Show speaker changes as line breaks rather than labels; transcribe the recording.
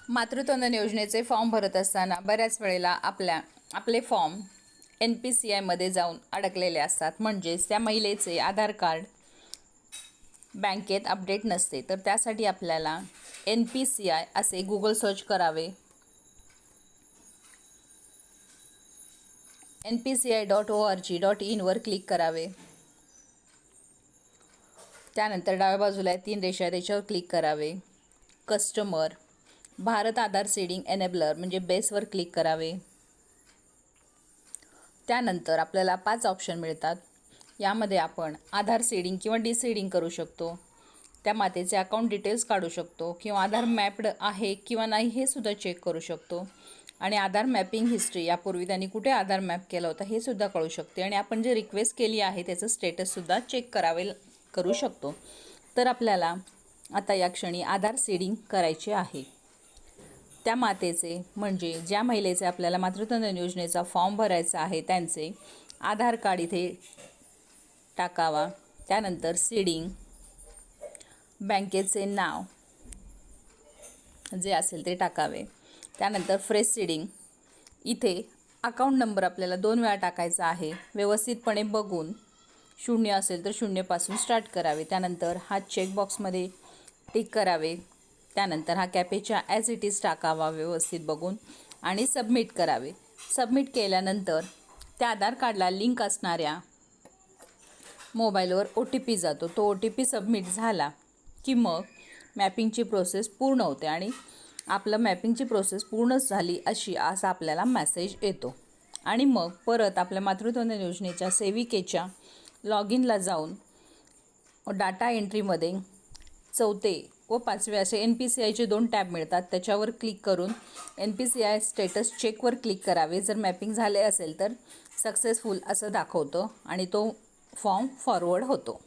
मातृत्व नोंदणी योजनेचे फॉर्म भरत असताना बऱ्याच वेळेला आपले फॉर्म NPCIमध्ये जाऊन अडकलेले असतात. म्हणजेच त्या महिलेचे आधार कार्ड बँकेत अपडेट नसते. तर त्यासाठी आपल्याला NPCI असे गुगल सर्च करावे. npci.org.in वर क्लिक करावे. त्यानंतर डाव्या बाजूला 3 रेषा आहेत, त्याच्यावर क्लिक करावे. कस्टमर भारत आधार सीडिंग एनेबलर म्हणजे बेसवर क्लिक करावे. त्यानंतर आपल्याला 5 ऑप्शन मिळतात. यामध्ये आपण आधार सीडिंग किंवा डिसीडिंग करू शकतो. त्या मातेचे अकाउंट डिटेल्स काढू शकतो किंवा आधार मॅप्ड आहे किंवा नाही हे सुद्धा चेक करू शकतो. आणि आधार मॅपिंग हिस्ट्री यापूर्वी त्यांनी कुठे आधार मॅप केला होता हे सुद्धा कळू शकते. आणि आपण जे रिक्वेस्ट केली आहे त्याचं स्टेटससुद्धा चेक करू शकतो. तर आपल्याला आता या क्षणी आधार सीडिंग करायचे आहे. त्या मातेचे म्हणजे ज्या महिलेचे आपल्याला मातृत्व नोंदणी योजनेचा फॉर्म भरायचा आहे त्यांचे आधार कार्ड इथे टाकावा. त्यानंतर सीडिंग, बँकेचे नाव जे असेल ते टाकावे. त्यानंतर फ्रेश सीडिंग इथे अकाउंट नंबर आपल्याला 2 वेळा टाकायचा आहे. व्यवस्थितपणे बघून 0 असेल तर 0 पासून स्टार्ट करावे. त्यानंतर हा चेकबॉक्समध्ये टिक करावे. त्यानंतर हा कॅपेचा ॲज इट इज टाकावा व्यवस्थित बघून आणि सबमिट करावे. सबमिट केल्यानंतर त्या आधार कार्डला लिंक असणाऱ्या मोबाईलवर OTP जातो. तो OTP सबमिट झाला की मग मॅपिंगची प्रोसेस पूर्ण होते आणि आपलं मॅपिंगची प्रोसेस पूर्णच झाली असा आपल्याला मेसेज येतो. आणि मग परत आपल्या मातृत्व नोंदणी योजनेच्या सेविकेच्या लॉग इनला जाऊन डाटा एंट्रीमध्ये 4 व 5 असे NPCIचे 2 टॅब मिळतात. त्याच्यावर क्लिक करून NPCI स्टेटस चेकवर क्लिक करावे. जर मॅपिंग झाले असेल तर सक्सेसफुल असं दाखवतं आणि तो फॉर्म फॉरवर्ड होतो.